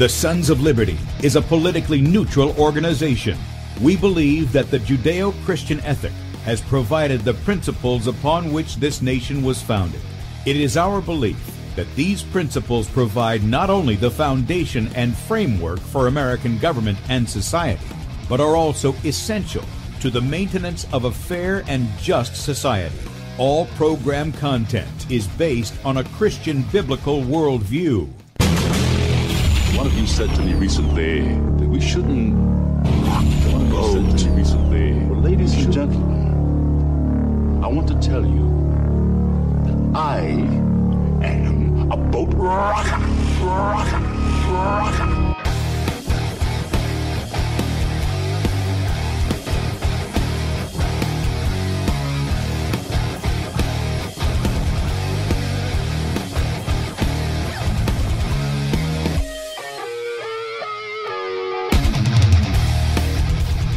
The Sons of Liberty is a politically neutral organization. We believe that the Judeo-Christian ethic has provided the principles upon which this nation was founded. It is our belief that these principles provide not only the foundation and framework for American government and society, but are also essential to the maintenance of a fair and just society. All program content is based on a Christian biblical worldview. One of you said to me recently that we shouldn't rock the boat. Said to me recently, well, ladies and gentlemen, I want to tell you that I am a boat rocker.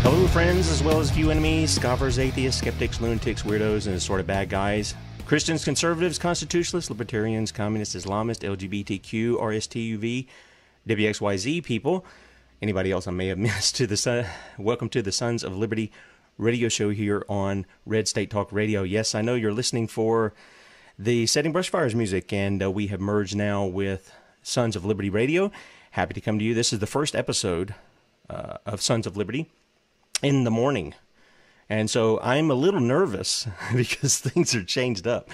Hello, friends, as well as few enemies, scoffers, atheists, skeptics, lunatics, weirdos, and assorted bad guys. Christians, conservatives, constitutionalists, libertarians, communists, Islamists, LGBTQ, RSTUV, WXYZ people. Anybody else I may have missed welcome to the Sons of Liberty radio show here on Red State Talk Radio. Yes, I know you're listening for the Setting Brush Fires music, and we have merged now with Sons of Liberty Radio. Happy to come to you. This is the first episode of Sons of Liberty in the morning. And so I'm a little nervous because things are changed up.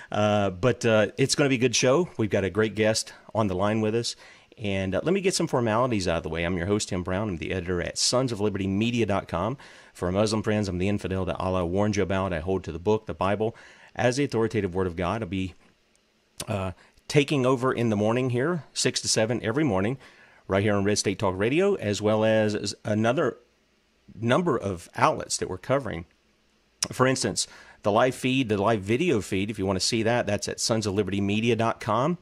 But it's going to be a good show. We've got a great guest on the line with us. And let me get some formalities out of the way. I'm your host, Tim Brown. I'm the editor at sonsoflibertymedia.com. For our Muslim friends, I'm the infidel that Allah warned you about. I hold to the book, the Bible, as the authoritative word of God. I'll be taking over in the morning here, 6 to 7 every morning, right here on Red State Talk Radio, as well as another number of outlets that we're covering. For instance, the live feed, the live video feed, if you want to see that, that's at sonsoflibertymedia.com,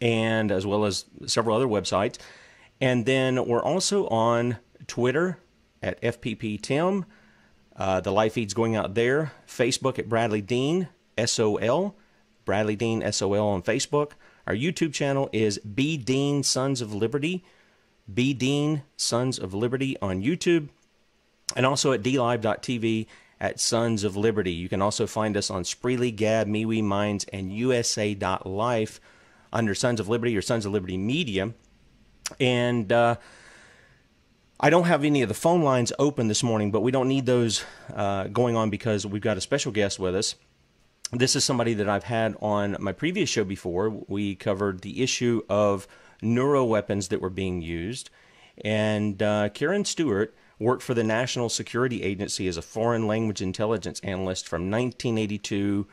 and as well as several other websites. And then we're also on Twitter at FPPTim. The live feed's going out there. Facebook at Bradley Dean, SOL. Bradley Dean, SOL on Facebook. Our YouTube channel is B. Dean Sons of Liberty. B. Dean Sons of Liberty on YouTube. And also at DLive.tv at Sons of Liberty. You can also find us on Spreely, Gab, MeWe, Minds, and USA.life under Sons of Liberty or Sons of Liberty Media. And I don't have any of the phone lines open this morning, but we don't need those going on because we've got a special guest with us. This is somebody that I've had on my previous show before. We covered the issue of neuroweapons that were being used. And Karen Stewart worked for the National Security Agency as a foreign language intelligence analyst from 1982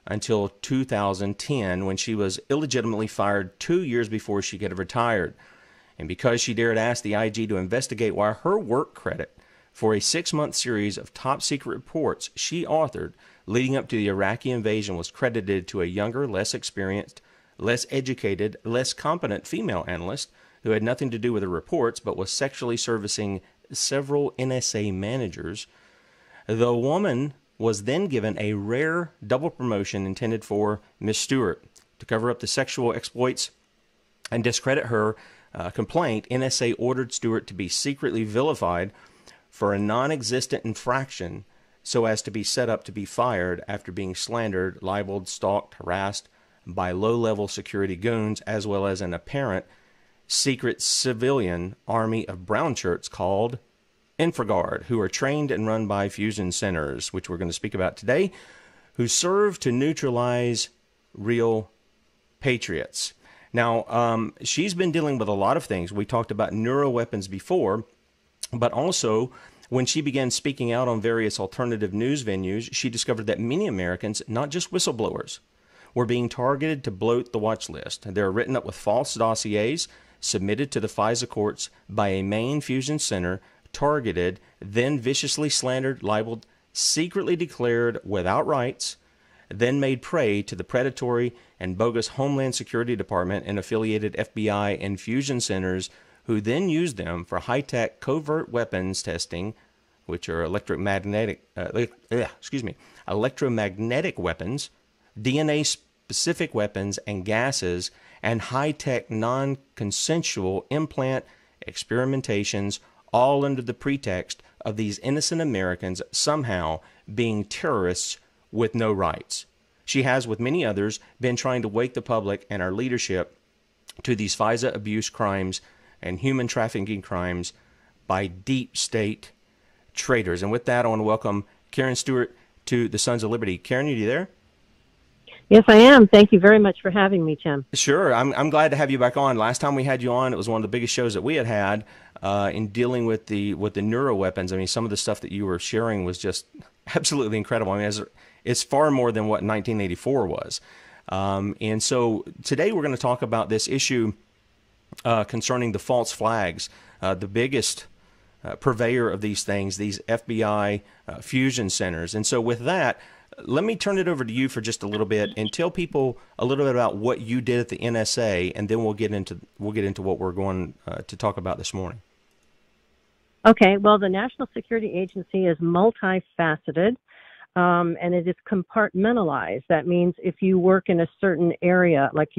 until 2010, when she was illegitimately fired 2 years before she could have retired. And because she dared ask the IG to investigate why her work credit for a 6-month series of top-secret reports she authored leading up to the Iraqi invasion was credited to a younger, less experienced, less educated, less competent female analyst who had nothing to do with the reports but was sexually servicing several NSA managers, the woman was then given a rare double promotion intended for Miss Stewart. To cover up the sexual exploits and discredit her complaint, NSA ordered Stewart to be secretly vilified for a non-existent infraction so as to be set up to be fired after being slandered, libeled, stalked, harassed by low-level security goons, as well as an apparent secret civilian army of brown shirts called InfraGard, who are trained and run by fusion centers, which we're going to speak about today, who serve to neutralize real patriots. Now, she's been dealing with a lot of things. We talked about neuroweapons before, but also when she began speaking out on various alternative news venues, she discovered that many Americans, not just whistleblowers, were being targeted to bloat the watch list. They're written up with false dossiers submitted to the FISA courts by a main fusion center, targeted, then viciously slandered, libeled, secretly declared without rights, then made prey to the predatory and bogus Homeland Security Department and affiliated FBI and fusion centers, who then used them for high-tech covert weapons testing, which are electromagnetic weapons, DNA specific weapons and gases and high-tech non-consensual implant experimentations, all under the pretext of these innocent Americans somehow being terrorists with no rights. She has, with many others, been trying to wake the public and our leadership to these FISA abuse crimes and human trafficking crimes by deep state traitors. And with that, I want to welcome Karen Stewart to the Sons of Liberty. Karen, are you there? Yes, I am. Thank you very much for having me, Tim. Sure. I'm glad to have you back on. Last time we had you on, it was one of the biggest shows that we had in dealing with the neuro weapons. I mean, some of the stuff that you were sharing was just absolutely incredible. I mean, it's far more than what 1984 was. And so today we're going to talk about this issue concerning the false flags, the biggest purveyor of these things, these FBI fusion centers. And so with that, let me turn it over to you for just a little bit and tell people a little bit about what you did at the NSA, and then we'll get into what we're going to talk about this morning. Okay. Well, the National Security Agency is multifaceted, and it is compartmentalized. That means if you work in a certain area, like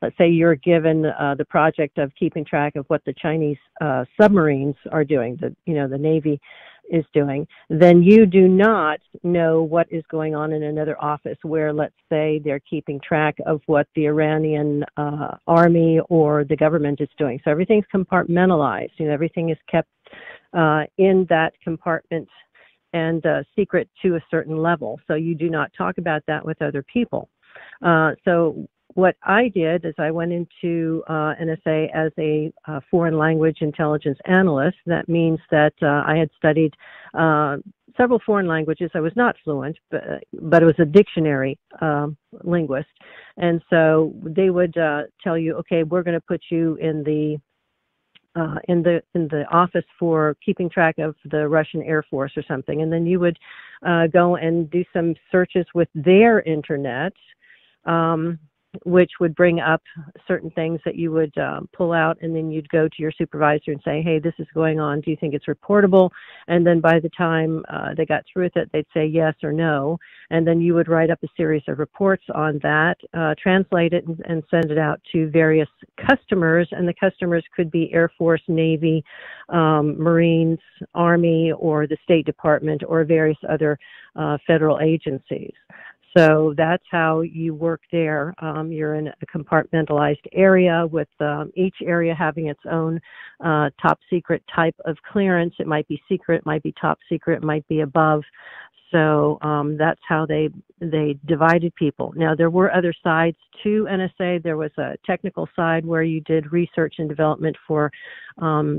let's say you're given the project of keeping track of what the Chinese submarines are doing, the Navy is doing, then you do not know what is going on in another office where, let's say, they're keeping track of what the Iranian army or the government is doing. So everything's compartmentalized. Everything is kept in that compartment and secret to a certain level. So you do not talk about that with other people. So what I did is I went into NSA as a foreign language intelligence analyst. That means that I had studied several foreign languages. I was not fluent, but it was a dictionary linguist. And so they would tell you, okay, we're going to put you in the office for keeping track of the Russian Air Force or something. And then you would go and do some searches with their internet, which would bring up certain things that you would pull out, and then you'd go to your supervisor and say, hey, this is going on. Do you think it's reportable? And then by the time they got through with it, they'd say yes or no. And then you would write up a series of reports on that, translate it, and send it out to various customers. And the customers could be Air Force, Navy, Marines, Army, or the State Department, or various other federal agencies. So that's how you work there. You're in a compartmentalized area with each area having its own top secret type of clearance. It might be secret, it might be top secret, it might be above. So that's how they divided people. Now, there were other sides to NSA. There was a technical side where you did research and development for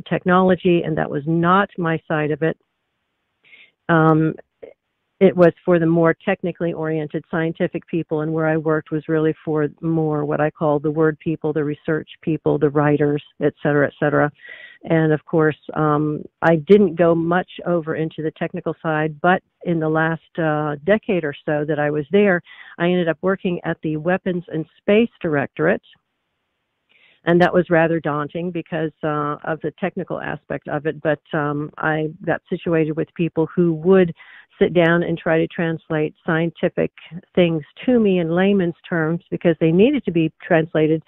technology, and that was not my side of it. It was for the more technically oriented scientific people, and where I worked was really for more what I call the word people, the research people, the writers, et cetera, et cetera. And of course, I didn't go much over into the technical side, but in the last decade or so that I was there, I ended up working at the Weapons and Space Directorate. And that was rather daunting because of the technical aspect of it. But I got situated with people who would sit down and try to translate scientific things to me in layman's terms because they needed to be translated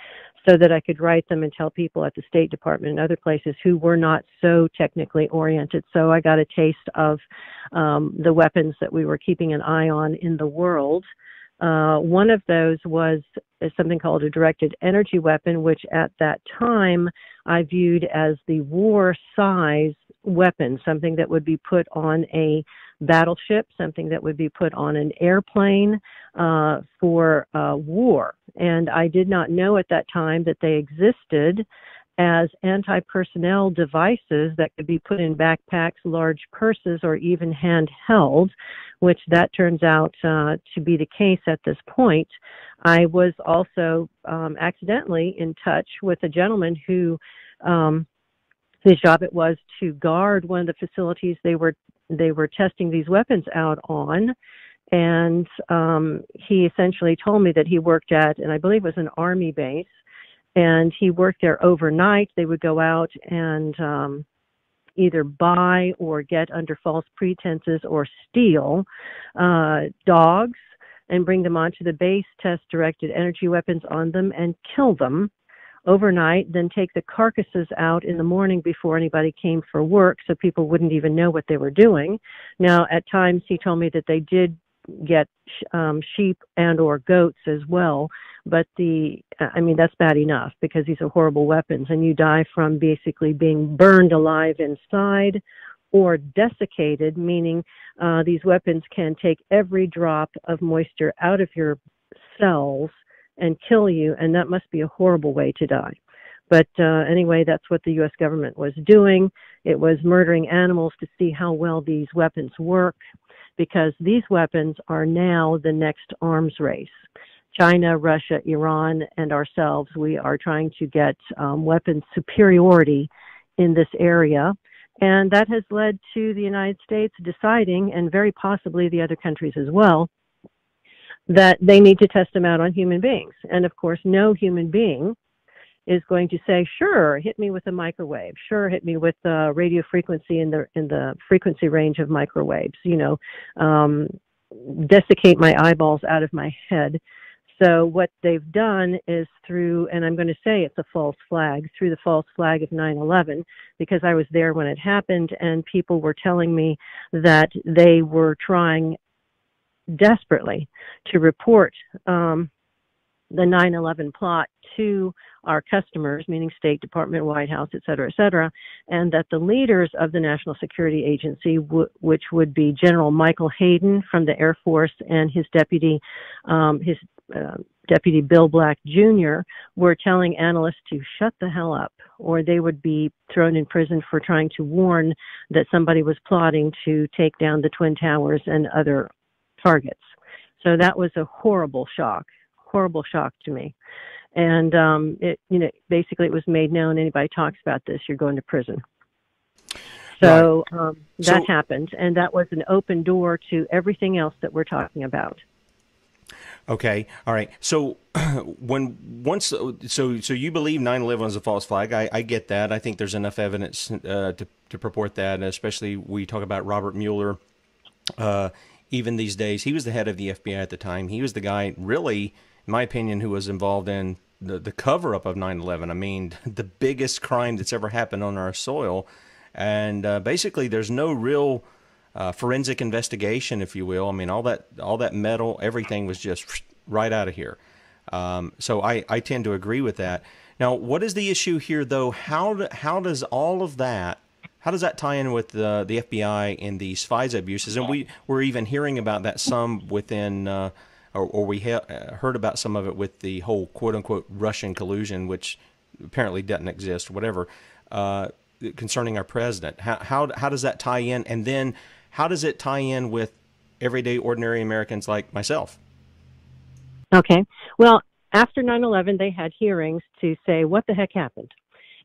so that I could write them and tell people at the State Department and other places who were not so technically oriented. So I got a taste of the weapons that we were keeping an eye on in the world. One of those was something called a directed energy weapon, which at that time I viewed as the war size weapon, something that would be put on a battleship, something that would be put on an airplane for war. And I did not know at that time that they existed as anti-personnel devices that could be put in backpacks, large purses, or even handheld, which that turns out to be the case at this point. I was also accidentally in touch with a gentleman who his job it was to guard one of the facilities they were testing these weapons out on. And he essentially told me that he worked at, and I believe it was an Army base, and he worked there overnight. They would go out and either buy or get under false pretenses or steal dogs, and bring them onto the base, test directed energy weapons on them, and kill them overnight, then take the carcasses out in the morning before anybody came for work so people wouldn't even know what they were doing. Now, at times he told me that they did get sheep and or goats as well, but that's bad enough because these are horrible weapons, and you die from basically being burned alive inside or desiccated, meaning these weapons can take every drop of moisture out of your cells and kill you, and that must be a horrible way to die. But anyway, that's what the U.S. government was doing. It was murdering animals to see how well these weapons work, because these weapons are now the next arms race. China, Russia, Iran, and ourselves, we are trying to get weapons superiority in this area. And that has led to the United States deciding, and very possibly the other countries as well, that they need to test them out on human beings. And of course, no human being is going to say, sure, hit me with a microwave. Sure, hit me with radio frequency in the frequency range of microwaves, desiccate my eyeballs out of my head. So what they've done is through, and I'm going to say it's a false flag, through the false flag of 9/11, because I was there when it happened, and people were telling me that they were trying desperately to report the 9/11 plot to our customers, meaning State Department, White House, et cetera, and that the leaders of the National Security Agency, which would be General Michael Hayden from the Air Force and his deputy Bill Black Jr., were telling analysts to shut the hell up, or they would be thrown in prison for trying to warn that somebody was plotting to take down the Twin Towers and other targets. So that was a horrible shock to me. And basically it was made known, anybody talks about this, you're going to prison. So that happened, and that was an open door to everything else that we're talking about. Okay, all right. So so you believe 9/11 was a false flag. I get that. I think there's enough evidence to purport that, especially we talk about Robert Mueller. Even these days, he was the head of the FBI at the time. He was the guy, really, in my opinion, who was involved in the cover-up of 9/11. I mean, the biggest crime that's ever happened on our soil. And basically, there's no real forensic investigation, if you will. I mean, all that metal, everything was just right out of here. So I tend to agree with that. Now, what is the issue here, though? How does all of that, how does that tie in with the FBI and these FISA abuses? And we're even hearing about that some within, or we heard about some of it with the whole quote-unquote Russian collusion, which apparently doesn't exist, or whatever, concerning our president. How does that tie in? And then how does it tie in with everyday ordinary Americans like myself? Okay. Well, after 9/11, they had hearings to say what the heck happened.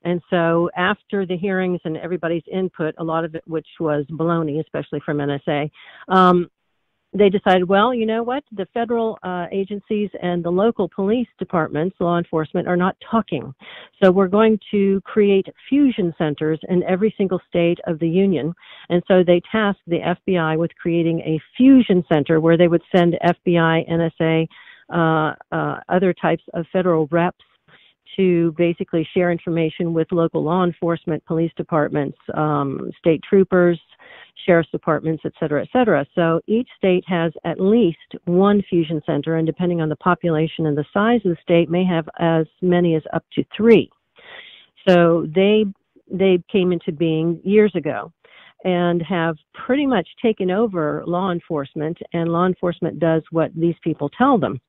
And so after the hearings and everybody's input, a lot of it, which was baloney, especially from NSA, they decided, well, you know what? The federal agencies and the local police departments, law enforcement, are not talking. So we're going to create fusion centers in every single state of the union. And so they tasked the FBI with creating a fusion center where they would send FBI, NSA, other types of federal reps to basically share information with local law enforcement, police departments, state troopers, sheriff's departments, et cetera, et cetera. So each state has at least one fusion center, and depending on the population and the size of the state, may have as many as up to 3. So they came into being years ago and have pretty much taken over law enforcement, and law enforcement does what these people tell them.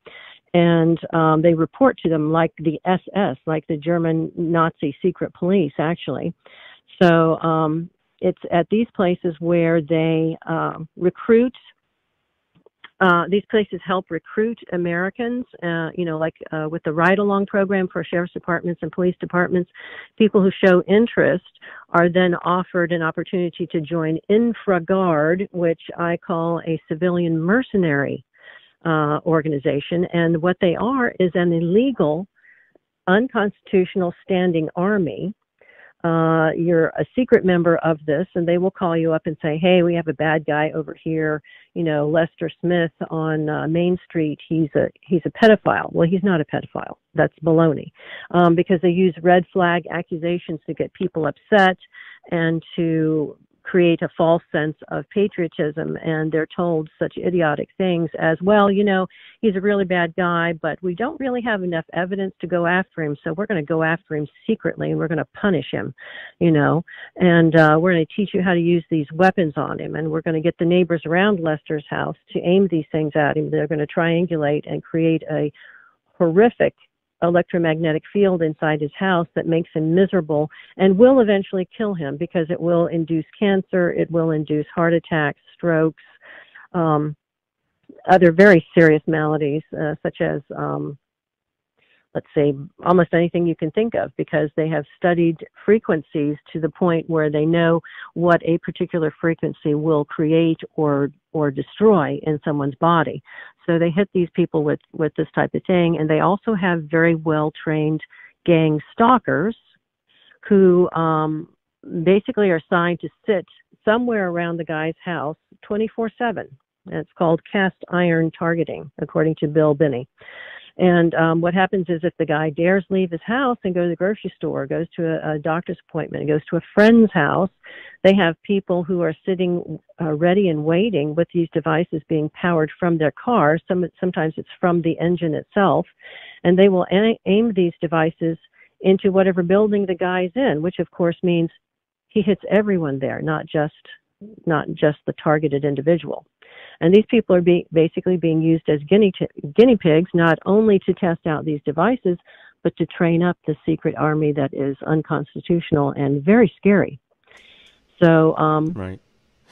And they report to them like the SS, like the German Nazi secret police, actually. So it's at these places where they recruit. These places help recruit Americans, like with the ride-along program for sheriff's departments and police departments. People who show interest are then offered an opportunity to join InfraGard, which I call a civilian mercenary organization. And what they are is an illegal, unconstitutional standing army you're a secret member of this, and they will call you up and say, hey, we have a bad guy over here, Lester Smith on Main Street. He's a pedophile. Well, he's not a pedophile. That's baloney, because they use red flag accusations to get people upset and to create a false sense of patriotism, and they're told such idiotic things as, well, he's a really bad guy, but we don't really have enough evidence to go after him, so we're going to go after him secretly, and we're going to punish him, and we're going to teach you how to use these weapons on him, and we're going to get the neighbors around Lester's house to aim these things at him. They're going to triangulate and create a horrific electromagnetic field inside his house that makes him miserable and will eventually kill him, because it will induce cancer, it will induce heart attacks, strokes, other very serious maladies, such as, let's say, almost anything you can think of, because they have studied frequencies to the point where they know what a particular frequency will create or destroy in someone's body. So they hit these people with this type of thing, and they also have very well-trained gang stalkers who basically are assigned to sit somewhere around the guy's house 24/7. It's called cast iron targeting, according to Bill Binney. And what happens is, if the guy dares leave his house and go to the grocery store, goes to a doctor's appointment, goes to a friend's house, they have people who are sitting ready and waiting with these devices being powered from their car. Sometimes it's from the engine itself. And they will aim these devices into whatever building the guy's in, which of course means he hits everyone there, not just the targeted individual. And these people are basically being used as guinea pigs, not only to test out these devices, but to train up the secret army that is unconstitutional and very scary. So right.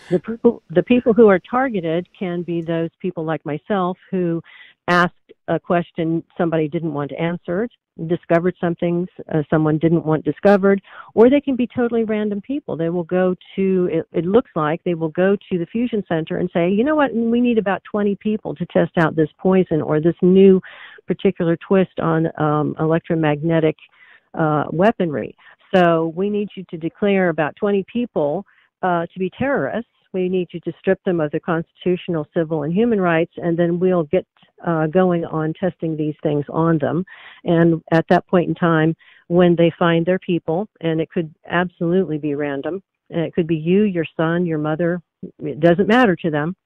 The people who are targeted can be those people like myself who asked a question somebody didn't want answered, discovered something someone didn't want discovered, or they can be totally random people. They will go to, it looks like they will go to the fusion center and say, you know what, we need about 20 people to test out this poison or this new particular twist on electromagnetic weaponry. So we need you to declare about 20 people to be terrorists. We need you to strip them of their constitutional, civil, and human rights, and then we'll get going on testing these things on them. And at that point in time, when they find their people, and it could absolutely be random, and it could be you, your son, your mother, it doesn't matter to them.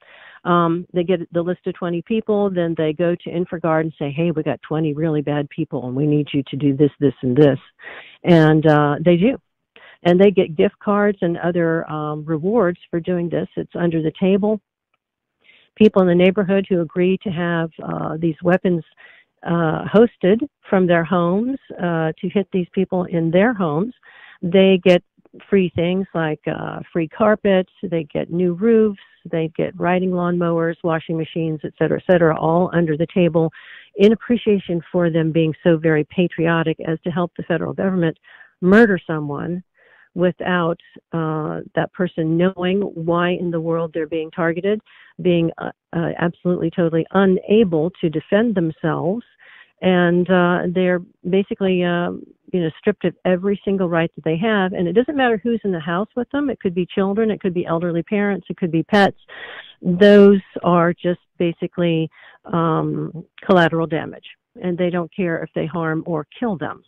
They get the list of 20 people, then they go to InfraGard and say, hey, we got 20 really bad people, and we need you to do this, this, and this. And they do. And they get gift cards and other rewards for doing this. It's under the table. People in the neighborhood who agree to have these weapons hosted from their homes to hit these people in their homes, they get free things like free carpets, they get new roofs, they get riding lawnmowers, washing machines, et cetera, all under the table in appreciation for them being so very patriotic as to help the federal government murder someone without that person knowing why in the world they're being targeted, being absolutely, totally unable to defend themselves. And they're basically, stripped of every single right that they have. And it doesn't matter who's in the house with them. It could be children. It could be elderly parents. It could be pets. Those are just basically collateral damage. And they don't care if they harm or kill them.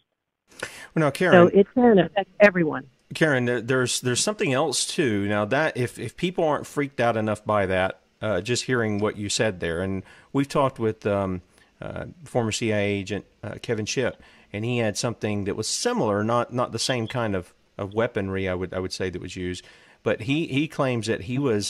Well, now, Karen, so it can affect everyone. Karen, there's something else too. Now that if people aren't freaked out enough by that, just hearing what you said there, and we've talked with former CIA agent Kevin Shipp, and he had something that was similar, not the same kind of weaponry I would say that was used, but he claims that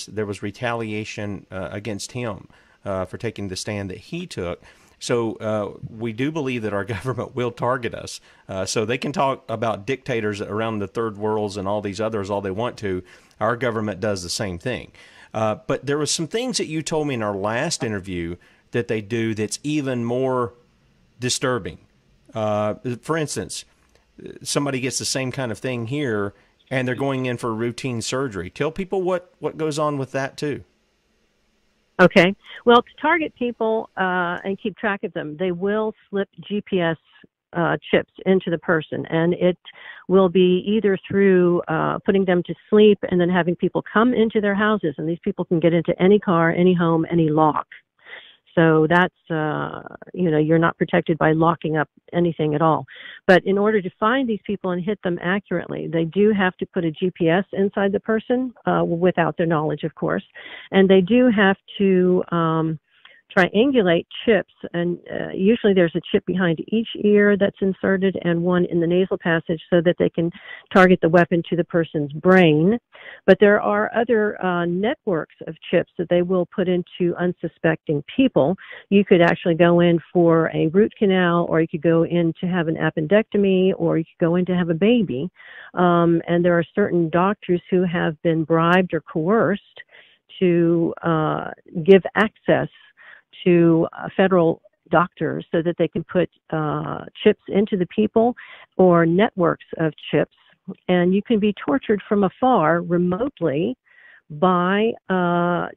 there was retaliation against him for taking the stand that he took. So we do believe that our government will target us. So they can talk about dictators around the third worlds and all these others all they want to. Our government does the same thing. But there was some things that you told me in our last interview that they do that's even more disturbing. For instance, somebody gets the same kind of thing here, and they're going in for routine surgery. Tell people what goes on with that, too. Okay. Well, to target people and keep track of them, they will slip GPS chips into the person, and it will be either through putting them to sleep and then having people come into their houses, and these people can get into any car, any home, any lock. So that's, you're not protected by locking up anything at all. But in order to find these people and hit them accurately, they do have to put a GPS inside the person, without their knowledge, of course. And they do have to triangulate chips, and usually there's a chip behind each ear that's inserted and one in the nasal passage so that they can target the weapon to the person's brain. But there are other networks of chips that they will put into unsuspecting people. You could actually go in for a root canal, or you could go in to have an appendectomy, or you could go in to have a baby. And there are certain doctors who have been bribed or coerced to give access to federal doctors so that they can put chips into the people, or networks of chips. And you can be tortured from afar remotely by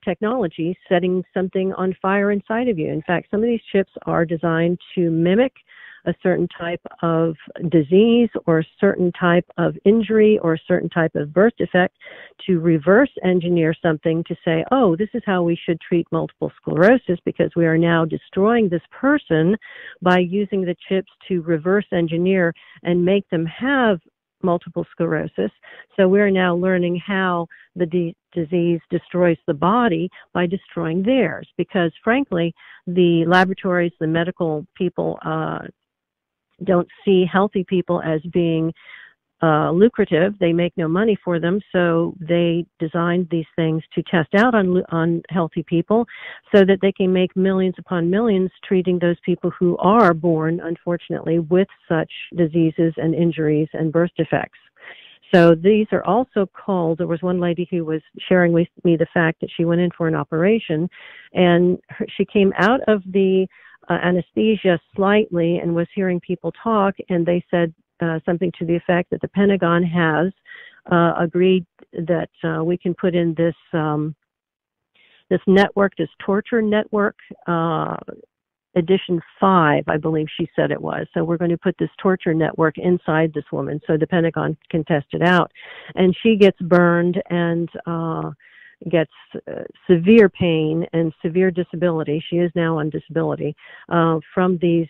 technology setting something on fire inside of you. In fact, some of these chips are designed to mimic a certain type of disease or a certain type of injury or a certain type of birth defect, to reverse engineer something to say, oh, this is how we should treat multiple sclerosis, because we are now destroying this person by using the chips to reverse engineer and make them have multiple sclerosis. So we're now learning how the disease destroys the body by destroying theirs, because frankly, the laboratories, the medical people, don't see healthy people as being lucrative. They make no money for them, so they designed these things to test out on healthy people so that they can make millions upon millions treating those people who are born, unfortunately, with such diseases and injuries and birth defects. So these are also called, there was one lady who was sharing with me the fact that she went in for an operation, and she came out of the anesthesia slightly and was hearing people talk, and they said something to the effect that the Pentagon has agreed that we can put in this this network, this torture network, edition 5, I believe she said it was. So we're going to put this torture network inside this woman so the Pentagon can test it out. And she gets burned and gets severe pain and severe disability. She is now on disability from this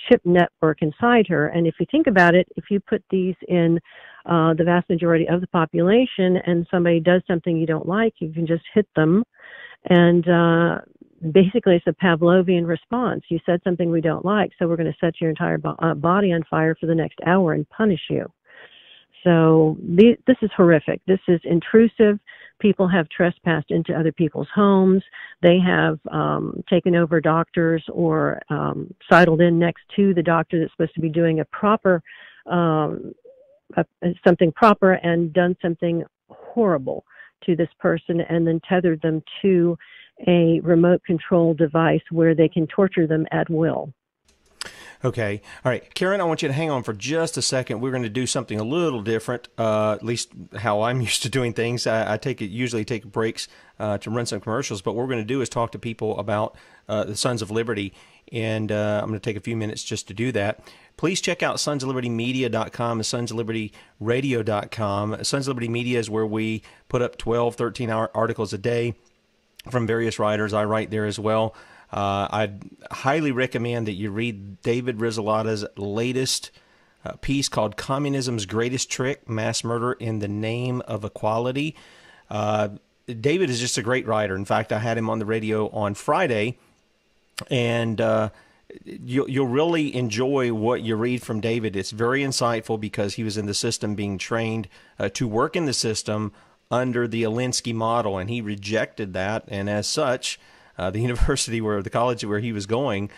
chip network inside her. And if you think about it, if you put these in the vast majority of the population and somebody does something you don't like, you can just hit them. And basically it's a Pavlovian response. You said something we don't like, so we're going to set your entire body on fire for the next hour and punish you. So this is horrific. This is intrusive. People have trespassed into other people's homes. They have taken over doctors or sidled in next to the doctor that's supposed to be doing a proper, something proper, and done something horrible to this person, and then tethered them to a remote control device where they can torture them at will. Okay. All right. Karen, I want you to hang on for just a second. We're going to do something a little different, at least how I'm used to doing things. I usually take breaks to run some commercials, but what we're going to do is talk to people about the Sons of Liberty, and I'm going to take a few minutes just to do that. Please check out sonsoflibertymedia.com and sonsoflibertyradio.com. Sons of Liberty Media is where we put up 12, 13-hour articles a day from various writers. I write there as well. I'd highly recommend that you read David Rizzolato's latest piece called Communism's Greatest Trick, Mass Murder in the Name of Equality. David is just a great writer. In fact, I had him on the radio on Friday, and you'll really enjoy what you read from David. It's very insightful because he was in the system being trained to work in the system under the Alinsky model, and he rejected that, and as such, the university the college where he was going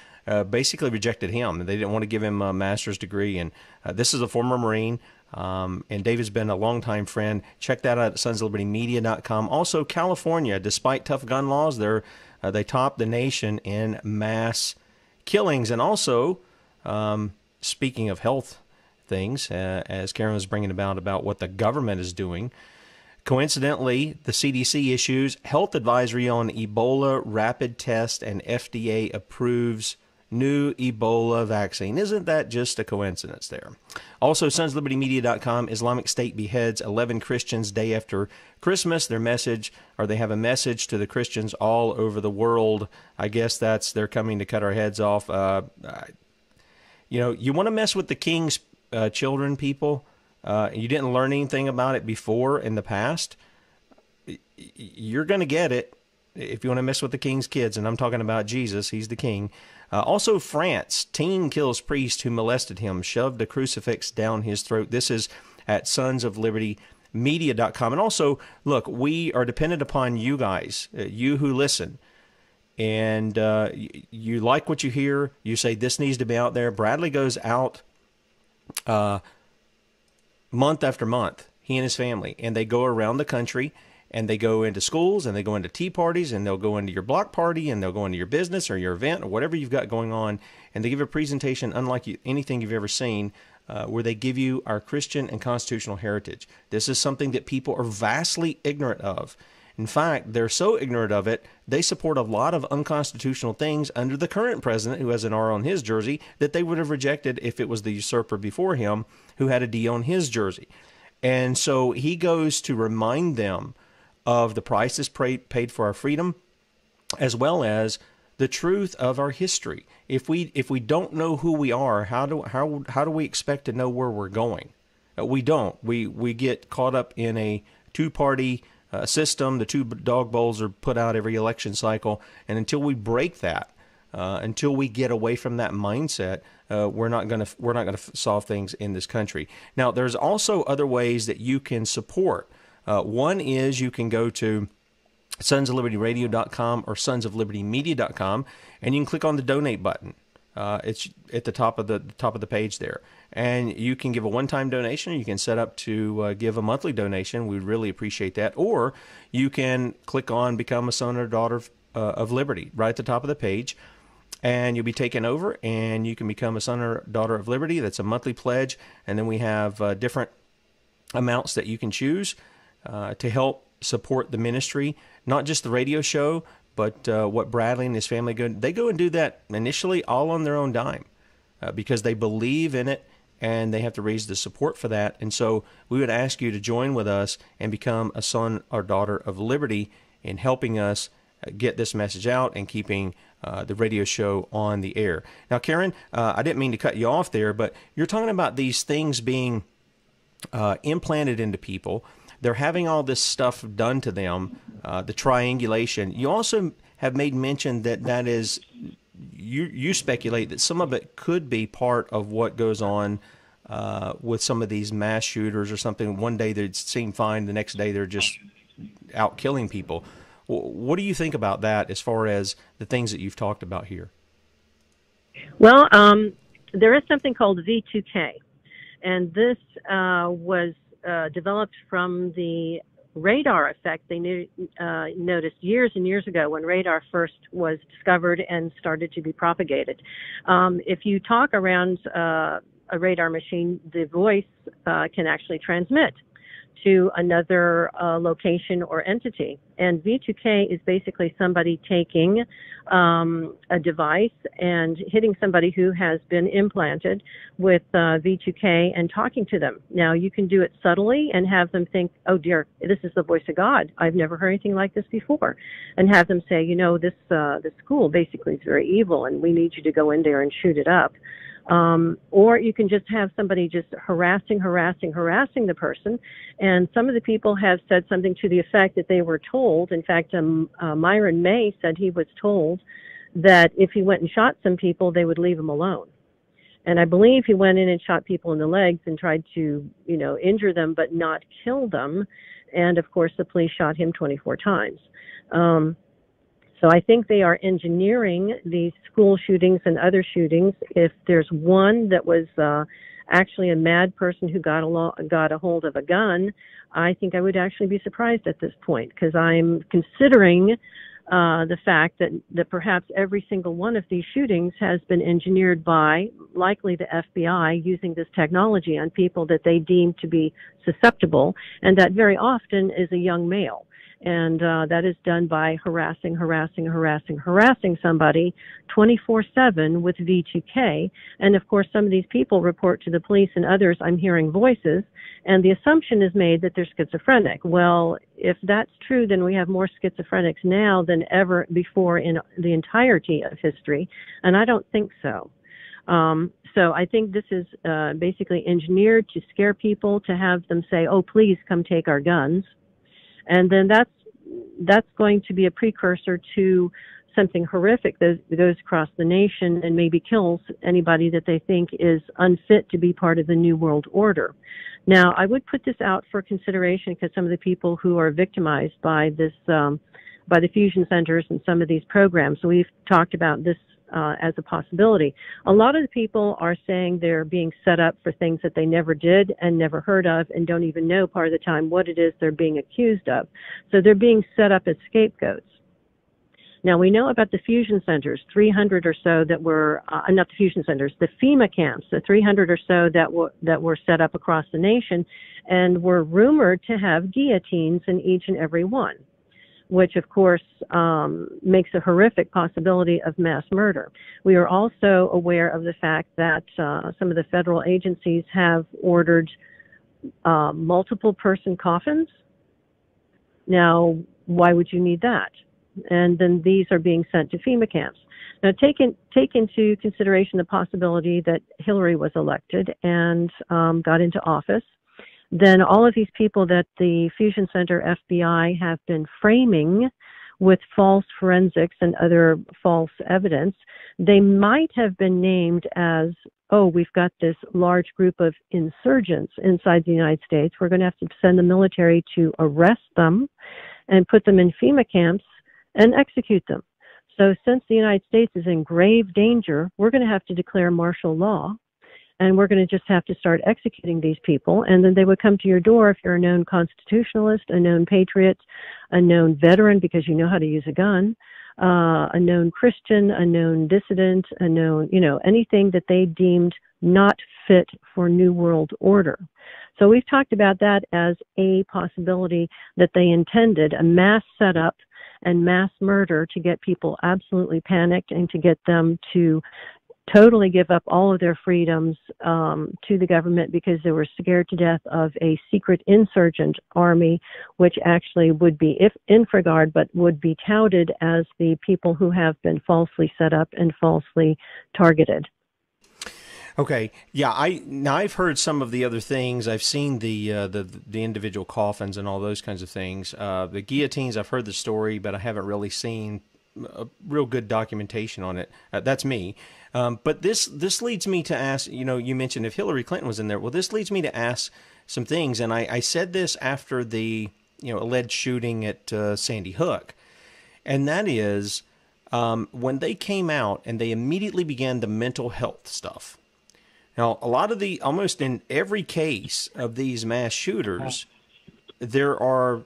basically rejected him. They didn't want to give him a master's degree, and this is a former Marine, and David's been a longtime friend. Check that out at sonsoflibertymedia.com. Also, California, despite tough gun laws, they top the nation in mass killings. And also, speaking of health things, as Karen was bringing about what the government is doing, coincidentally, the CDC issues health advisory on Ebola rapid test and FDA approves new Ebola vaccine. Isn't that just a coincidence there? Also, sonsoflibertymedia.com, Islamic State beheads 11 Christians day after Christmas. Their message, or they have a message to the Christians all over the world. I guess that's they're coming to cut our heads off. You know, you want to mess with the king's children, people. You didn't learn anything about it before in the past. You're going to get it if you want to mess with the king's kids, and I'm talking about Jesus. He's the king. Also, France, teen kills priest who molested him, shoved a crucifix down his throat. This is at sonsoflibertymedia.com. And also, look, we are dependent upon you guys, you who listen. And you like what you hear. You say, this needs to be out there. Bradley goes out month after month, he and his family, and they go around the country, and they go into schools, and they go into tea parties, and they'll go into your block party, and they'll go into your business or your event or whatever you've got going on, and they give a presentation unlike anything you've ever seen, where they give you our Christian and constitutional heritage. This is something that people are vastly ignorant of. In fact, they're so ignorant of it, they support a lot of unconstitutional things under the current president, who has an R on his jersey, that they would have rejected if it was the usurper before him who had a D on his jersey. And so he goes to remind them of the prices paid for our freedom, as well as the truth of our history. If we don't know who we are, how do we expect to know where we're going? We don't. We get caught up in a two-party system. The two dog bowls are put out every election cycle, and until we break that, until we get away from that mindset, we're not going to solve things in this country. Now, there's also other ways that you can support. One is you can go to sonsoflibertyradio.com or sonsoflibertymedia.com, and you can click on the donate button. It's at the top of the page there, and you can give a one-time donation. You can set up to give a monthly donation. We'd really appreciate that. Or you can click on Become a Son or Daughter of Liberty right at the top of the page, and you'll be taken over, and you can become a son or daughter of liberty. That's a monthly pledge, and then we have different amounts that you can choose to help support the ministry, not just the radio show, but what Bradley and his family they go and do that initially all on their own dime because they believe in it, and they have to raise the support for that. And so we would ask you to join with us and become a son or daughter of liberty in helping us get this message out and keeping the radio show on the air. Now, Karen, I didn't mean to cut you off there, but you're talking about these things being implanted into people. They're having all this stuff done to them, the triangulation. You also have made mention that is, you speculate that some of it could be part of what goes on with some of these mass shooters or something. One day they seem fine, the next day they're just out killing people. What do you think about that as far as the things that you've talked about here? Well, there is something called V2K, and this was developed from the radar effect they noticed years and years ago when radar first was discovered and started to be propagated. If you talk around a radar machine, the voice can actually transmit to another location or entity. And V2K is basically somebody taking a device and hitting somebody who has been implanted with V2K and talking to them. Now, you can do it subtly and have them think, oh dear, this is the voice of God. I've never heard anything like this before. And have them say, you know, this school basically is very evil and we need you to go in there and shoot it up. Or you can just have somebody just harassing the person. And some of the people have said something to the effect that they were told. In fact, Myron May said he was told that if he went and shot some people, they would leave him alone. And I believe he went in and shot people in the legs and tried to, you know, injure them, but not kill them. And of course, the police shot him 24 times. So I think they are engineering these school shootings and other shootings. If there's one that was actually a mad person who got a hold of a gun, I think I would actually be surprised at this point, because I'm considering the fact that perhaps every single one of these shootings has been engineered by likely the FBI using this technology on people that they deem to be susceptible, and that very often is a young male. And that is done by harassing somebody 24/7 with V2K. And of course, some of these people report to the police, and others, I'm hearing voices, and the assumption is made that they're schizophrenic. Well, if that's true, then we have more schizophrenics now than ever before in the entirety of history, and I don't think so. So I think this is basically engineered to scare people, to have them say, oh, please come take our guns. And then that's going to be a precursor to something horrific that goes across the nation and maybe kills anybody that they think is unfit to be part of the New World Order. Now, I would put this out for consideration because some of the people who are victimized by this, by the fusion centers and some of these programs, so we've talked about this as a possibility. A lot of the people are saying they're being set up for things that they never did and never heard of and don't even know part of the time what it is they're being accused of. So they're being set up as scapegoats. Now, we know about the fusion centers, 300 or so that were, not the fusion centers, the FEMA camps, the 300 or so that were set up across the nation and were rumored to have guillotines in each and every one, which of course makes a horrific possibility of mass murder. We are also aware of the fact that some of the federal agencies have ordered multiple person coffins. Now, why would you need that? And then these are being sent to FEMA camps. Now, take into consideration the possibility that Hillary was elected and got into office. Then all of these people that the Fusion Center FBI have been framing with false forensics and other false evidence, they might have been named as, oh, we've got this large group of insurgents inside the United States. We're going to have to send the military to arrest them and put them in FEMA camps and execute them. So since the United States is in grave danger, we're going to have to declare martial law. And we're going to just have to start executing these people. And then they would come to your door if you're a known constitutionalist, a known patriot, a known veteran because you know how to use a gun, a known Christian, a known dissident, a known, anything that they deemed not fit for New World Order. So we've talked about that as a possibility that they intended, a mass setup and mass murder to get people absolutely panicked and to get them to totally give up all of their freedoms to the government because they were scared to death of a secret insurgent army, which actually would be infrared, but would be touted as the people who have been falsely set up and falsely targeted. Okay, yeah, I've heard some of the other things. I've seen the individual coffins and all those kinds of things. The guillotines, I've heard the story, but I haven't really seen a real good documentation on it. That's me. But this leads me to ask, you mentioned if Hillary Clinton was in there. Well, this leads me to ask some things. And I said this after the, alleged shooting at Sandy Hook. And that is when they came out and they immediately began the mental health stuff. Now, a lot of almost in every case of these mass shooters, there are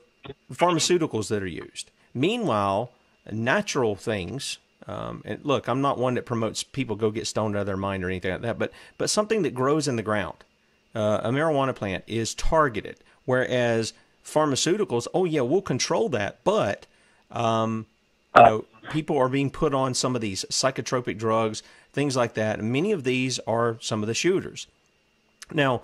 pharmaceuticals that are used. Meanwhile, natural things, and look, I'm not one that promotes people go get stoned out of their mind or anything like that, but something that grows in the ground, a marijuana plant, is targeted, whereas pharmaceuticals, oh yeah, we'll control that, but people are being put on some of these psychotropic drugs, things like that, and many of these are some of the shooters. Now,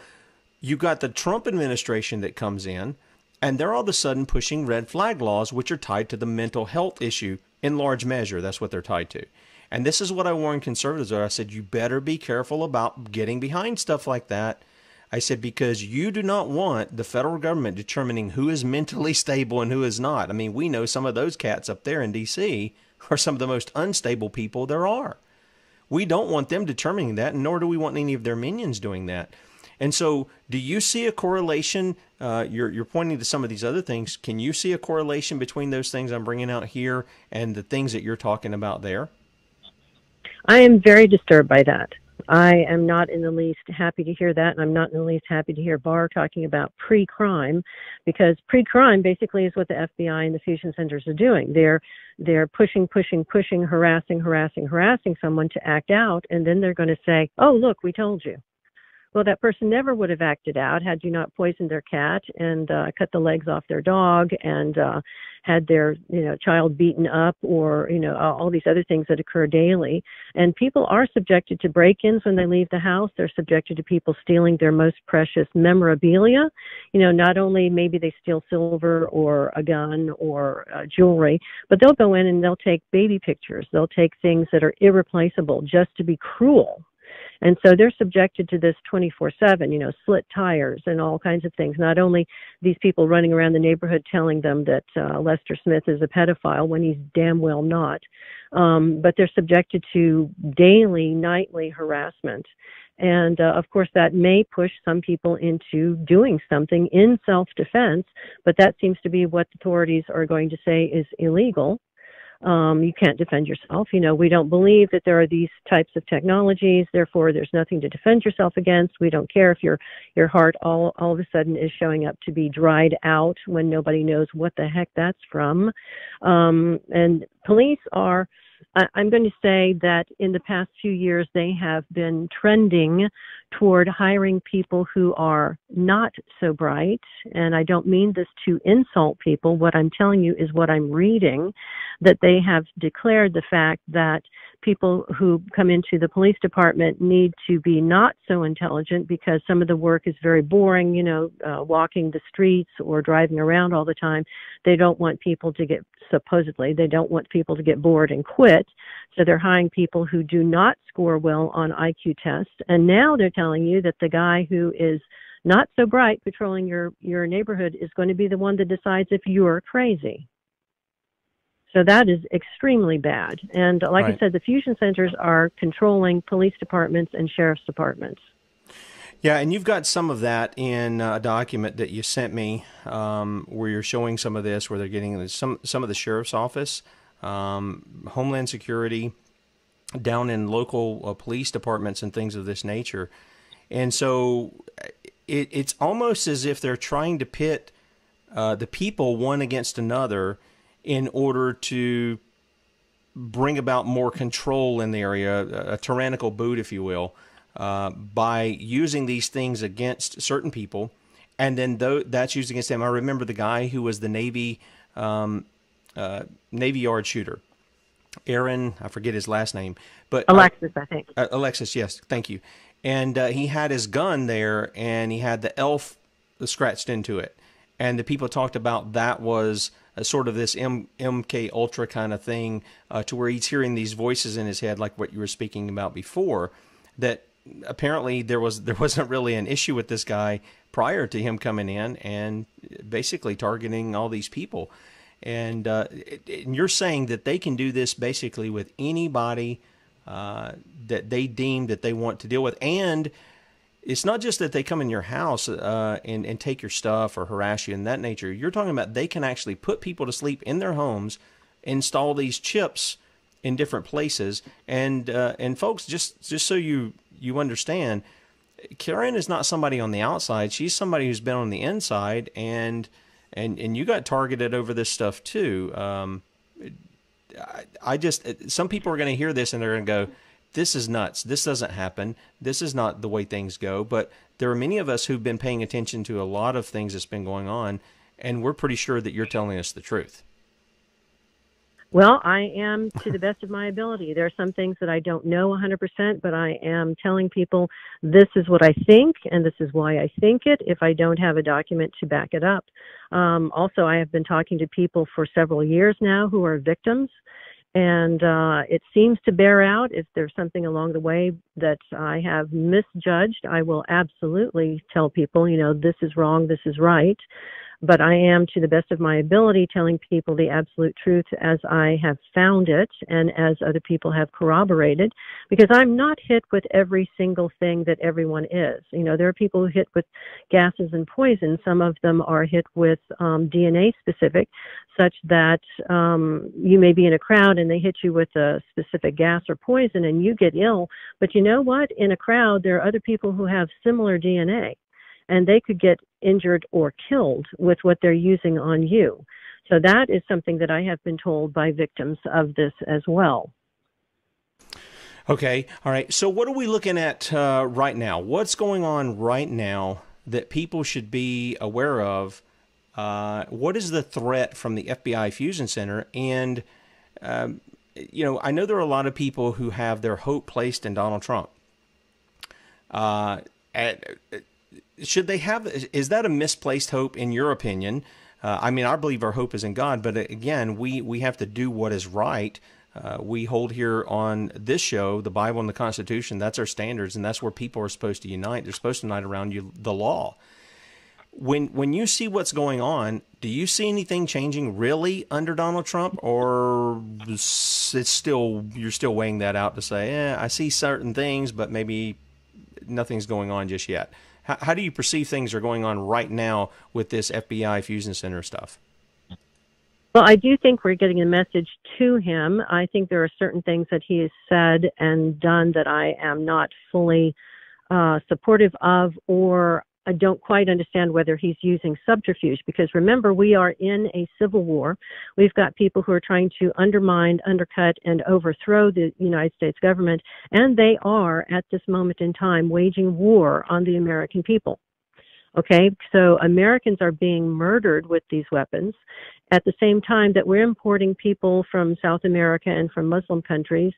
you got the Trump administration that comes in, and they're all of a sudden pushing red flag laws, which are tied to the mental health issue in large measure. That's what they're tied to. And this is what I warned conservatives about. I said, you better be careful about getting behind stuff like that. I said, because you do not want the federal government determining who is mentally stable and who is not. I mean, we know some of those cats up there in D.C. are some of the most unstable people there are. We don't want them determining that, and nor do we want any of their minions doing that. And so do you see a correlation? You're pointing to some of these other things. Can you see a correlation between those things I'm bringing out here and the things that you're talking about there? I am very disturbed by that. I am not in the least happy to hear that, and I'm not in the least happy to hear Barr talking about pre-crime, because pre-crime basically is what the FBI and the fusion centers are doing. They're pushing, harassing someone to act out, and then they're going to say, oh, look, we told you. Well, that person never would have acted out had you not poisoned their cat and cut the legs off their dog and had their child beaten up, or all these other things that occur daily. And people are subjected to break-ins when they leave the house. They're subjected to people stealing their most precious memorabilia. Not only maybe they steal silver or a gun or jewelry, but they'll go in and they'll take baby pictures. They'll take things that are irreplaceable just to be cruel. And so they're subjected to this 24/7, slit tires and all kinds of things. Not only these people running around the neighborhood telling them that Lester Smith is a pedophile when he's damn well not, but they're subjected to daily, nightly harassment. And, of course, that may push some people into doing something in self-defense, but that seems to be what authorities are going to say is illegal. You can't defend yourself. We don't believe that there are these types of technologies. Therefore, there's nothing to defend yourself against. We don't care if your heart all of a sudden is showing up to be dried out when nobody knows what the heck that's from. And police are, I'm going to say that in the past few years, they have been trending toward hiring people who are not so bright. And I don't mean this to insult people. What I'm telling you is what I'm reading, that they have declared the fact that people who come into the police department need to be not so intelligent because some of the work is very boring, walking the streets or driving around all the time. They don't want people to get, supposedly, they don't want people to get bored and quit. So they're hiring people who do not score well on IQ tests. And now they're telling you that the guy who is not so bright patrolling your neighborhood is going to be the one that decides if you're crazy. So that is extremely bad. And like I said, the fusion centers are controlling police departments and sheriff's departments. Yeah, and you've got some of that in a document that you sent me where you're showing some of this, where they're getting some of the sheriff's office, Homeland Security, down in local police departments and things of this nature. And so it's almost as if they're trying to pit the people one against another in order to bring about more control in the area, a tyrannical boot, if you will, by using these things against certain people, and then that's used against them. I remember the guy who was the Navy Yard shooter, Aaron, I forget his last name, but Alexis, I think. Alexis, yes, thank you. And he had his gun there, and he had the elf scratched into it, and the people talked about that was sort of this MK Ultra kind of thing, to where he's hearing these voices in his head, like what you were speaking about before, that apparently there wasn't really an issue with this guy prior to him coming in and basically targeting all these people. And you're saying that they can do this basically with anybody that they deem that they want to deal with. And it's not just that they come in your house and take your stuff or harass you in that nature. You're talking about they can actually put people to sleep in their homes, install these chips in different places. And folks, just so you understand, Karen is not somebody on the outside. She's somebody who's been on the inside, and you got targeted over this stuff too. Some people are going to hear this and they're going to go, this is nuts. This doesn't happen. This is not the way things go. But there are many of us who've been paying attention to a lot of things that's been going on, and we're pretty sure that you're telling us the truth. Well, I am to the best of my ability. There are some things that I don't know 100%, but I am telling people this is what I think, and this is why I think it, if I don't have a document to back it up. Also, I have been talking to people for several years now who are victims, and it seems to bear out. If there's something along the way that I have misjudged, I will absolutely tell people, this is wrong, this is right. But I am, to the best of my ability, telling people the absolute truth as I have found it and as other people have corroborated, because I'm not hit with every single thing that everyone is. There are people who hit with gases and poison. Some of them are hit with DNA specific, such that you may be in a crowd and they hit you with a specific gas or poison and you get ill. But you know what? In a crowd, there are other people who have similar DNA, and they could get injured or killed with what they're using on you. So that is something that I have been told by victims of this as well. Okay. All right. So what are we looking at right now? What's going on right now that people should be aware of? What is the threat from the FBI Fusion Center? And, I know there are a lot of people who have their hope placed in Donald Trump. Should they have, is that a misplaced hope in your opinion? I believe our hope is in God, but again, we have to do what is right. We hold here on this show, the Bible and the Constitution. That's our standards, and that's where people are supposed to unite. They're supposed to unite around the law. When you see what's going on, do you see anything changing really under Donald Trump, or you're still weighing that out to say, I see certain things, but maybe nothing's going on just yet? How do you perceive things are going on right now with this FBI Fusion Center stuff? Well, I do think we're getting a message to him. I think there are certain things that he has said and done that I am not fully supportive of, or I don't quite understand whether he's using subterfuge, because remember, we are in a civil war. We've got people who are trying to undermine, undercut, and overthrow the United States government, and they are, at this moment in time, waging war on the American people. Okay, so Americans are being murdered with these weapons at the same time that we're importing people from South America and from Muslim countries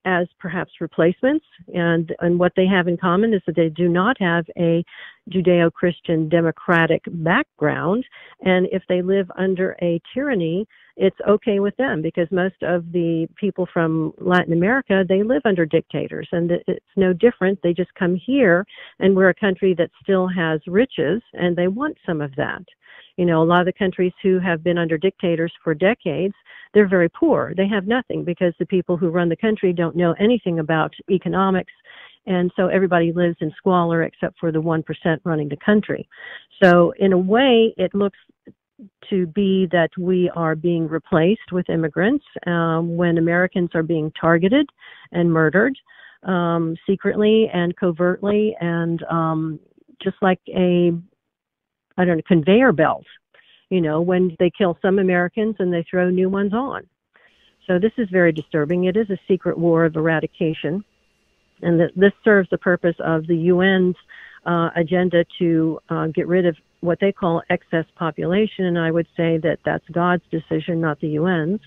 as perhaps replacements. And what they have in common is that they do not have a Judeo-Christian democratic background. And if they live under a tyranny, it's okay with them, because most of the people from Latin America, they live under dictators, and it's no different. They just come here, and we're a country that still has riches, and they want some of that. A lot of the countries who have been under dictators for decades, they're very poor. They have nothing because the people who run the country don't know anything about economics. And so everybody lives in squalor except for the 1% running the country. So in a way, it looks to be that we are being replaced with immigrants when Americans are being targeted and murdered secretly and covertly, and just like a conveyor belt, when they kill some Americans and they throw new ones on. So this is very disturbing. It is a secret war of eradication, and this serves the purpose of the UN's agenda to get rid of what they call excess population, and I would say that that's God's decision, not the UN's.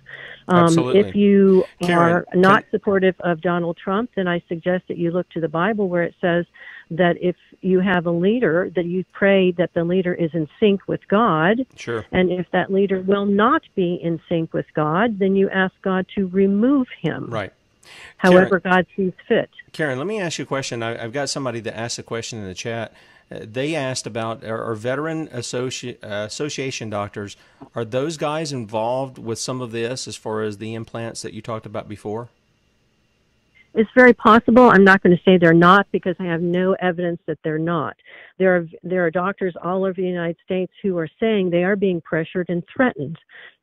Absolutely. If you Karen, are not supportive of Donald Trump, then I suggest that you look to the Bible, where it says that if you have a leader, that you pray that the leader is in sync with God. Sure. And if that leader will not be in sync with God, then you ask God to remove him. Right. However God sees fit. Karen, let me ask you a question. I've got somebody that asked a question in the chat. They asked about, are veteran association doctors, are those guys involved with some of this as far as the implants that you talked about before? It's very possible. I'm not going to say they're not, because I have no evidence that they're not. There are doctors all over the United States who are saying they are being pressured and threatened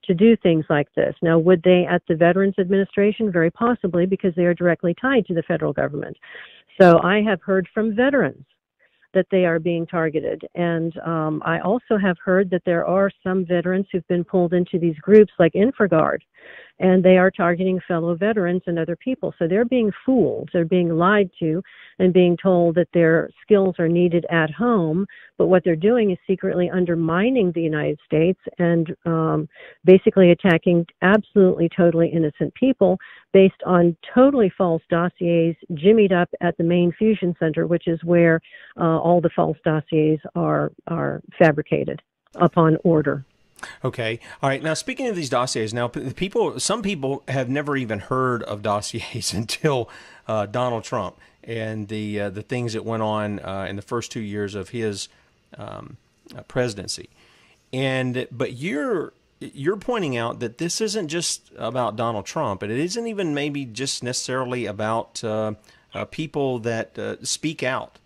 to do things like this. Now, would they at the Veterans Administration? Very possibly, because they are directly tied to the federal government. So I have heard from veterans that they are being targeted. And I also have heard that there are some veterans who've been pulled into these groups like InfraGard, and they are targeting fellow veterans and other people. So they're being fooled. They're being lied to and being told that their skills are needed at home. But what they're doing is secretly undermining the United States and basically attacking absolutely, totally innocent people based on totally false dossiers jimmied up at the main fusion center, which is where all the false dossiers are fabricated upon order. Okay. All right. Now, speaking of these dossiers, now some people have never even heard of dossiers until Donald Trump and the things that went on in the first 2 years of his presidency. But you're pointing out that this isn't just about Donald Trump, and it isn't even maybe just necessarily about people that speak out.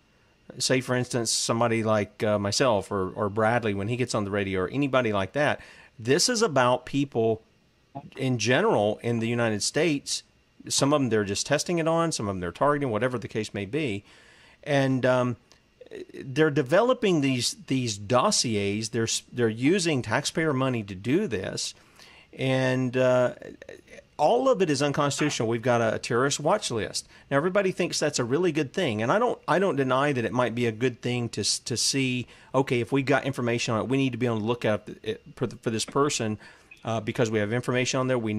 Say, for instance, somebody like myself or Bradley when he gets on the radio, or anybody like that. This is about people in general in the United States. Some of them they're just testing it on, some of them they're targeting, whatever the case may be. And they're developing these dossiers. They're using taxpayer money to do this. And all of it is unconstitutional. We've got a terrorist watch list. Now, everybody thinks that's a really good thing, and I don't deny that it might be a good thing to see. Okay, if we got information on it, we need to be on the lookout for this person because we have information on there. We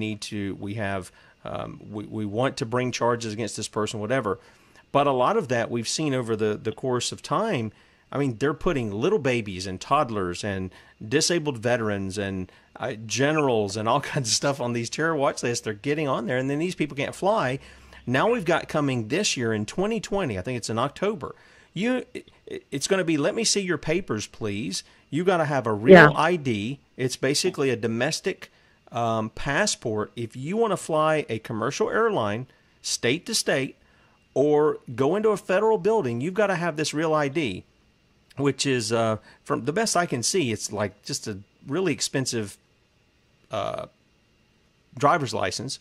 want to bring charges against this person, whatever. But a lot of that we've seen over the course of time. I mean, they're putting little babies and toddlers and disabled veterans and generals and all kinds of stuff on these terror watch lists. They're getting on there, and then these people can't fly. Now we've got coming this year in 2020, I think it's in October, it's going to be, let me see your papers, please. You got to have a real ID. It's basically a domestic passport. If you want to fly a commercial airline, state to state, or go into a federal building, you've got to have this real ID. Which is, from the best I can see, it's like just a really expensive driver's license.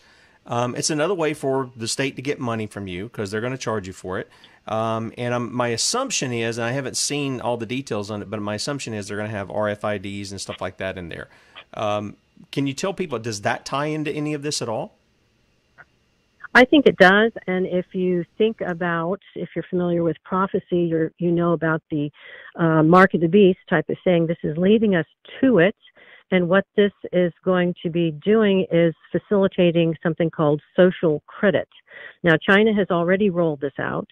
It's another way for the state to get money from you because they're going to charge you for it. My assumption is, and I haven't seen all the details on it, but my assumption is they're going to have RFIDs and stuff like that in there. Can you tell people, does that tie into any of this at all? I think it does, and if you think about, if you're familiar with prophecy, you know about the mark of the beast type of thing. This is leading us to it, and what this is going to be doing is facilitating something called social credit. Now, China has already rolled this out,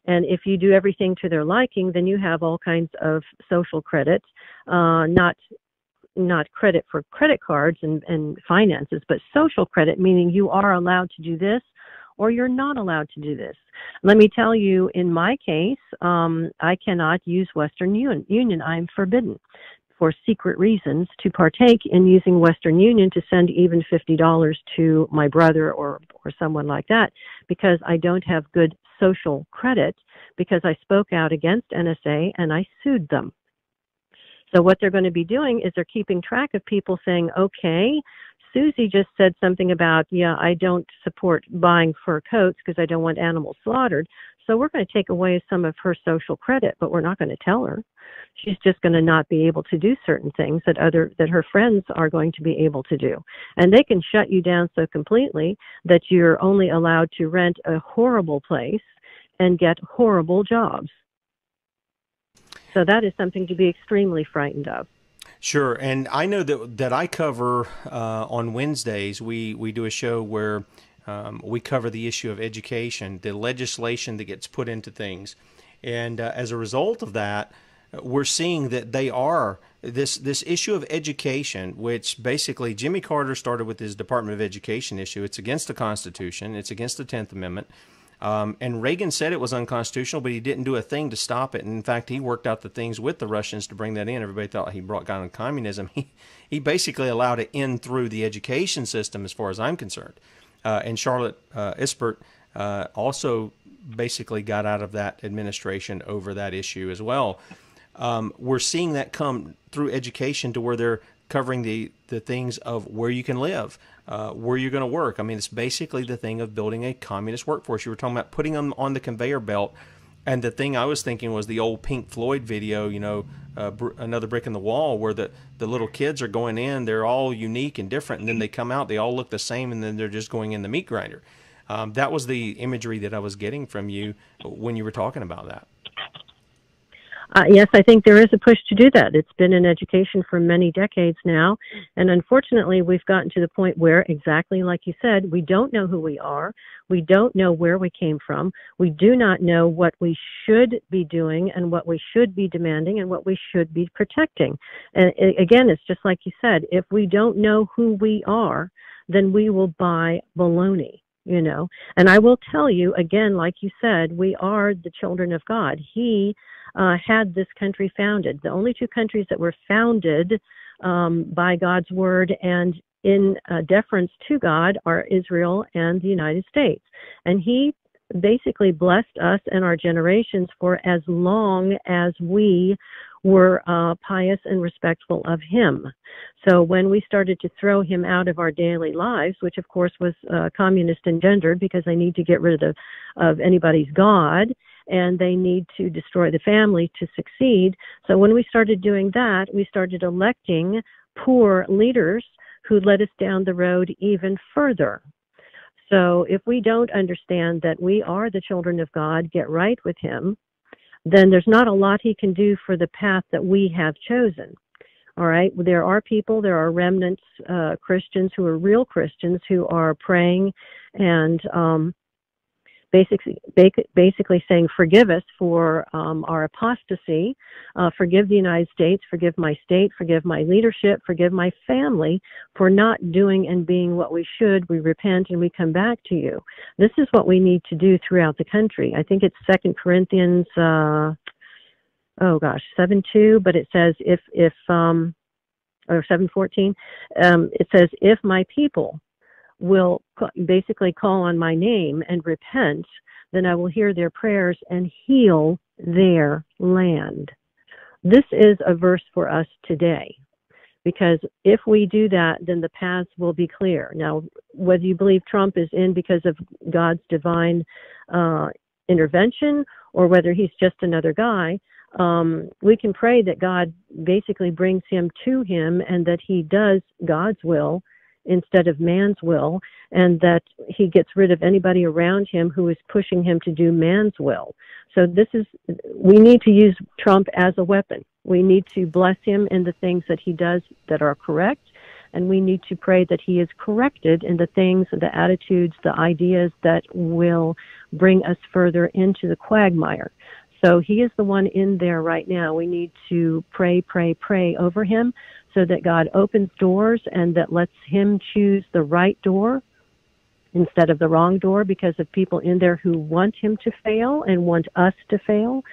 and if you do everything to their liking, then you have all kinds of social credit, not credit for credit cards and finances, but social credit, meaning you are allowed to do this or you're not allowed to do this. Let me tell you, in my case, I cannot use Western Union. I'm forbidden for secret reasons to partake in using Western Union to send even $50 to my brother or someone like that, because I don't have good social credit, because I spoke out against NSA and I sued them. So what they're going to be doing is they're keeping track of people saying, okay, Susie just said something about, yeah, I don't support buying fur coats because I don't want animals slaughtered. So we're going to take away some of her social credit, but we're not going to tell her. She's just going to not be able to do certain things that her friends are going to be able to do. And they can shut you down so completely that you're only allowed to rent a horrible place and get horrible jobs. So that is something to be extremely frightened of. Sure, and I know that I cover on Wednesdays. We do a show where we cover the issue of education, the legislation that gets put into things, and as a result of that, we're seeing that they are this issue of education, which basically Jimmy Carter started with his Department of Education issue. It's against the Constitution. It's against the 10th Amendment. And Reagan said it was unconstitutional, but he didn't do a thing to stop it. And in fact, he worked out the things with the Russians to bring that in. Everybody thought he brought down communism. He basically allowed it in through the education system, as far as I'm concerned. And Charlotte Ispert also basically got out of that administration over that issue as well. We're seeing that come through education to where they're covering the things of where you can live, where you're going to work. I mean, it's basically the thing of building a communist workforce. You were talking about putting them on the conveyor belt, and the thing I was thinking was the old Pink Floyd video, you know, Another Brick in the Wall, where the little kids are going in, they're all unique and different, and then they come out, they all look the same, and then they're just going in the meat grinder. That was the imagery that I was getting from you when you were talking about that. Yes, I think there is a push to do that. It's been in education for many decades now, and unfortunately we've gotten to the point where, exactly like you said, we don't know who we are, we don't know where we came from, we do not know what we should be doing and what we should be demanding and what we should be protecting. And again, it's just like you said, if we don't know who we are, then we will buy baloney. You know, and I will tell you again, like you said, we are the children of God. He had this country founded. The only two countries that were founded by God's word and in deference to God are Israel and the United States. And he basically blessed us and our generations for as long as we were pious and respectful of him. So when we started to throw him out of our daily lives, which of course was communist engendered, because they need to get rid of anybody's God, and they need to destroy the family to succeed. So when we started doing that, we started electing poor leaders who led us down the road even further. So if we don't understand that we are the children of God, get right with him, then there's not a lot he can do for the path that we have chosen. All right. There are people, there are remnants, Christians who are real Christians who are praying and basically saying, forgive us for our apostasy, forgive the United States, forgive my state, forgive my leadership, forgive my family for not doing and being what we should. We repent and we come back to you. This is what we need to do throughout the country. I think it's 2 Corinthians 7:2, but it says or 7:14, it says, if my people will basically call on my name and repent, then I will hear their prayers and heal their land. This is a verse for us today, because if we do that, then the paths will be clear. Now, whether you believe Trump is in because of God's divine intervention or whether he's just another guy, we can pray that God basically brings him to him and that he does God's will instead of man's will, and that he gets rid of anybody around him who is pushing him to do man's will. So we need to use Trump as a weapon. We need to bless him in the things that he does that are correct, and we need to pray that he is corrected in the things, the attitudes, the ideas that will bring us further into the quagmire. So he is the one in there right now. We need to pray over him so that God opens doors and that lets him choose the right door instead of the wrong door, because of people in there who want him to fail and want us to fail.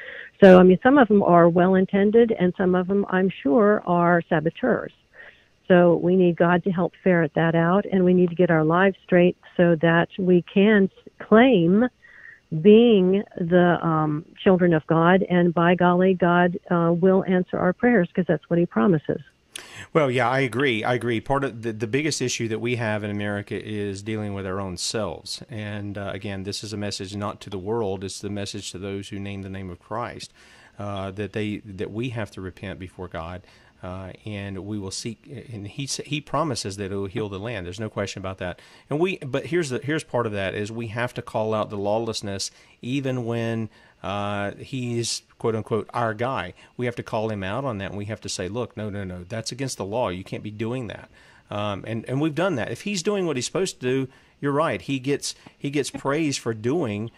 So, I mean, some of them are well-intended and some of them, I'm sure, are saboteurs. So we need God to help ferret that out, and we need to get our lives straight so that we can claim being the children of God, and by golly, God will answer our prayers, because that's what he promises. Well, yeah, I agree. Part of the biggest issue that we have in America is dealing with our own selves. And again, this is a message not to the world; it's the message to those who name the name of Christ, that we have to repent before God. And we will seek, and he promises that it will heal the land. There's no question about that. But here's part of that is we have to call out the lawlessness, even when he's quote unquote our guy. We have to call him out on that, and we have to say, look, no, that's against the law. You can't be doing that. And we've done that. If he's doing what he's supposed to do, you're right. He gets praise for doing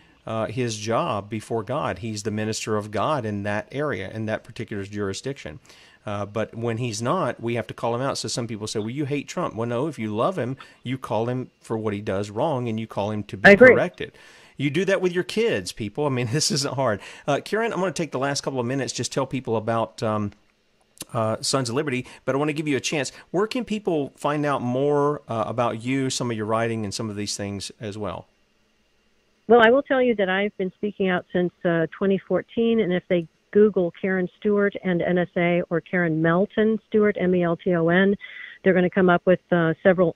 his job before God. He's the minister of God in that area, in that particular jurisdiction. But when he's not, we have to call him out. So some people say, well, you hate Trump. Well, no, if you love him, you call him for what he does wrong, and you call him to be corrected. You do that with your kids, people. I mean, this isn't hard. Karen, I'm going to take the last couple of minutes, just tell people about Sons of Liberty, but I want to give you a chance. Where can people find out more about you, some of your writing, and some of these things as well? Well, I will tell you that I've been speaking out since 2014, and if they Google Karen Stewart and NSA, or Karen Melton Stewart, Melton, they're going to come up with several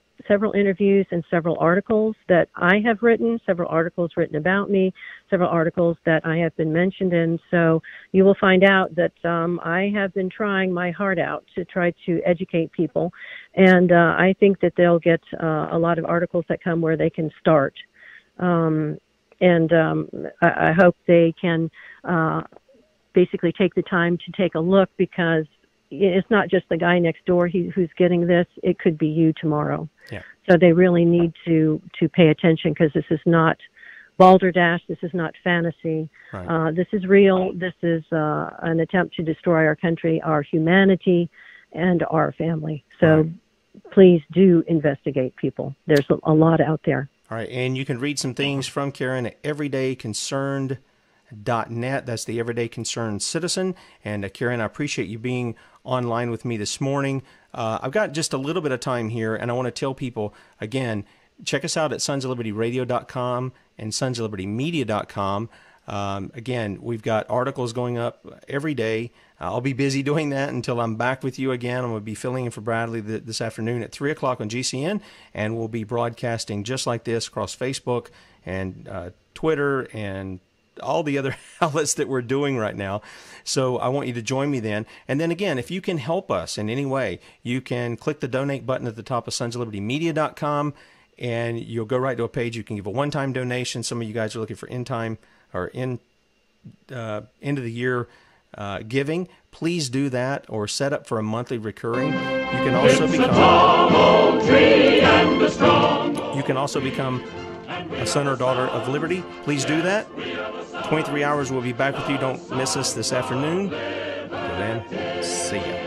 interviews and several articles that I have written, several articles written about me, several articles that I have been mentioned in. So you will find out that I have been trying my heart out to try to educate people, and I think that they'll get a lot of articles that come where they can start. I hope they can basically take the time to take a look, because it's not just the guy next door who's getting this. It could be you tomorrow. Yeah. So they really need to pay attention, because this is not balderdash. This is not fantasy. Right. This is real. This is an attempt to destroy our country, our humanity, and our family. So please do investigate, people. There's a lot out there. All right, and you can read some things from Karen at everydayconcerned.net. That's the Everyday Concerned Citizen. And Karen, I appreciate you being online with me this morning. I've got just a little bit of time here, and I want to tell people, again, check us out at sonsoflibertyradio.com and sonsoflibertymedia.com. Again, we've got articles going up every day. I'll be busy doing that until I'm back with you again. I'm going to be filling in for Bradley this afternoon at 3 o'clock on GCN, and we'll be broadcasting just like this across Facebook and Twitter and all the other outlets that we're doing right now. So I want you to join me then. And then again, if you can help us in any way, you can click the donate button at the top of sonsoflibertymedia.com, and you'll go right to a page. You can give a one-time donation. Some of you guys are looking for end-time or end of the year giving. Please do that, or set up for a monthly recurring. You can also become a son or daughter of liberty. Please do that. 23 hours, we'll be back with you. Don't miss us this afternoon. Until then, see ya.